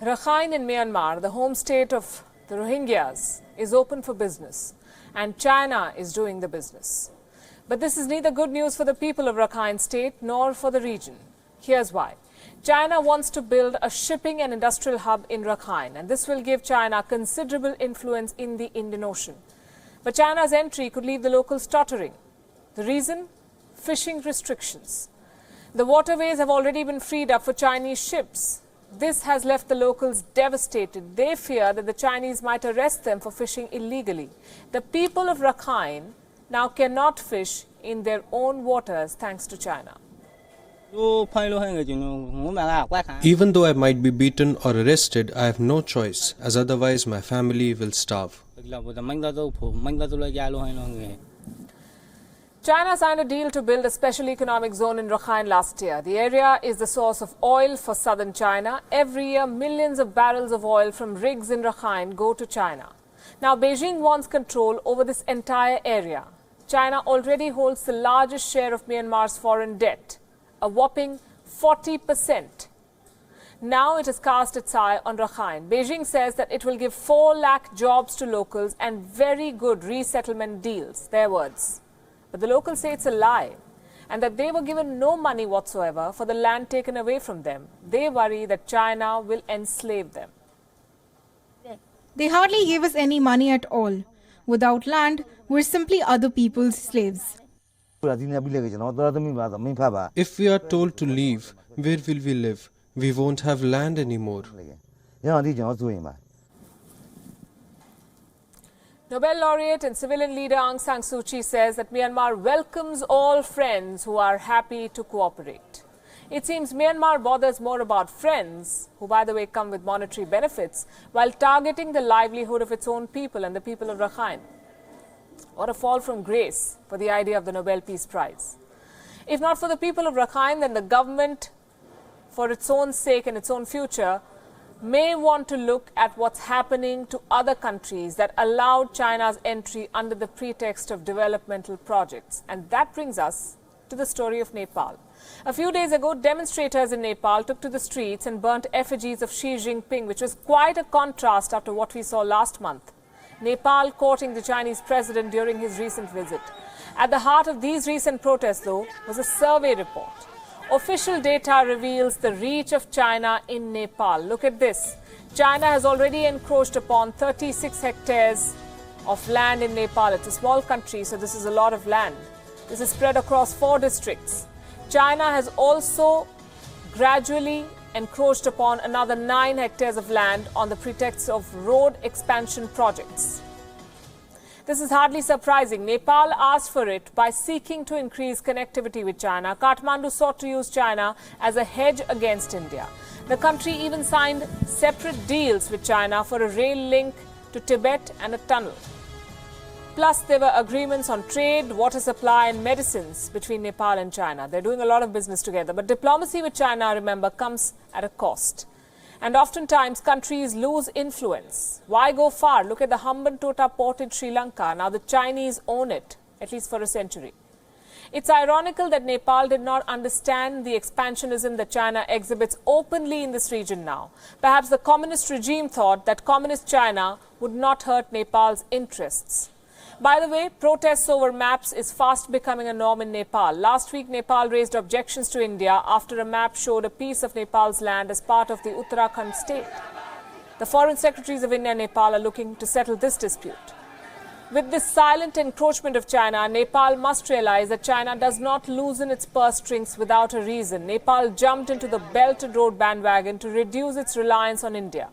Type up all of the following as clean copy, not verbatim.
Rakhine in Myanmar, the home state of the Rohingyas, is open for business, and China is doing the business. But this is neither good news for the people of Rakhine state nor for the region. Here's why. China wants to build a shipping and industrial hub in Rakhine, and this will give China considerable influence in the Indian Ocean. But China's entry could leave the locals stuttering. The reason? Fishing restrictions. The waterways have already been freed up for Chinese ships. This has left the locals devastated. They fear that the Chinese might arrest them for fishing illegally. The people of Rakhine now cannot fish in their own waters thanks to China. Even though I might be beaten or arrested, I have no choice, as otherwise my family will starve. China signed a deal to build a special economic zone in Rakhine last year. The area is the source of oil for southern China. Every year, millions of barrels of oil from rigs in Rakhine go to China. Now, Beijing wants control over this entire area. China already holds the largest share of Myanmar's foreign debt, a whopping 40%. Now it has cast its eye on Rakhine. Beijing says that it will give 4 lakh jobs to locals and very good resettlement deals, their words. But the locals say it's a lie and that they were given no money whatsoever for the land taken away from them. They worry that China will enslave them. They hardly gave us any money at all. Without land, we're simply other people's slaves. If we are told to leave, where will we live? We won't have land anymore. Nobel laureate and civilian leader Aung San Suu Kyi says that Myanmar welcomes all friends who are happy to cooperate. It seems Myanmar bothers more about friends, who by the way come with monetary benefits, while targeting the livelihood of its own people and the people of Rakhine. What a fall from grace for the idea of the Nobel Peace Prize. If not for the people of Rakhine, then the government, for its own sake and its own future, may want to look at what's happening to other countries that allowed China's entry under the pretext of developmental projects. And that brings us to the story of Nepal. A few days ago, demonstrators in Nepal took to the streets and burnt effigies of Xi Jinping, which was quite a contrast after what we saw last month. Nepal courting the Chinese president during his recent visit. At the heart of these recent protests, though, was a survey report. Official data reveals the reach of China in Nepal. Look at this. China has already encroached upon 36 hectares of land in Nepal. It's a small country, so this is a lot of land. This is spread across 4 districts. China has also gradually encroached upon another 9 hectares of land on the pretext of road expansion projects. This is hardly surprising. Nepal asked for it by seeking to increase connectivity with China. Kathmandu sought to use China as a hedge against India. The country even signed separate deals with China for a rail link to Tibet and a tunnel. Plus, there were agreements on trade, water supply and medicines between Nepal and China. They're doing a lot of business together. But diplomacy with China, remember, comes at a cost. And oftentimes, countries lose influence. Why go far? Look at the Hambantota port in Sri Lanka. Now the Chinese own it, at least for a century. It's ironical that Nepal did not understand the expansionism that China exhibits openly in this region now. Perhaps the communist regime thought that communist China would not hurt Nepal's interests. By the way, protests over maps is fast becoming a norm in Nepal. Last week, Nepal raised objections to India after a map showed a piece of Nepal's land as part of the Uttarakhand state. The foreign secretaries of India and Nepal are looking to settle this dispute. With this silent encroachment of China, Nepal must realize that China does not loosen its purse strings without a reason. Nepal jumped into the Belt and Road bandwagon to reduce its reliance on India.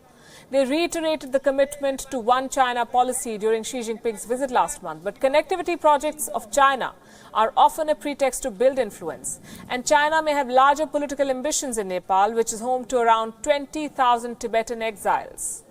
They reiterated the commitment to One China policy during Xi Jinping's visit last month. But connectivity projects of China are often a pretext to build influence. And China may have larger political ambitions in Nepal, which is home to around 20,000 Tibetan exiles.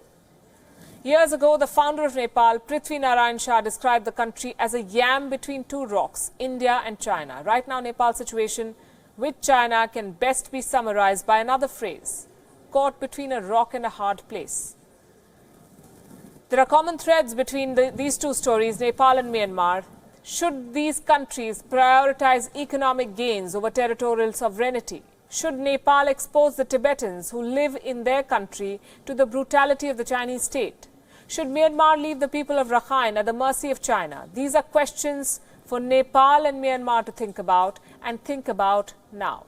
Years ago, the founder of Nepal, Prithvi Narayan Shah, described the country as a yam between 2 rocks, India and China. Right now, Nepal's situation with China can best be summarized by another phrase: caught between a rock and a hard place. There are common threads between these 2 stories, Nepal and Myanmar. Should these countries prioritize economic gains over territorial sovereignty? Should Nepal expose the Tibetans who live in their country to the brutality of the Chinese state? Should Myanmar leave the people of Rakhine at the mercy of China? These are questions for Nepal and Myanmar to think about, and think about now.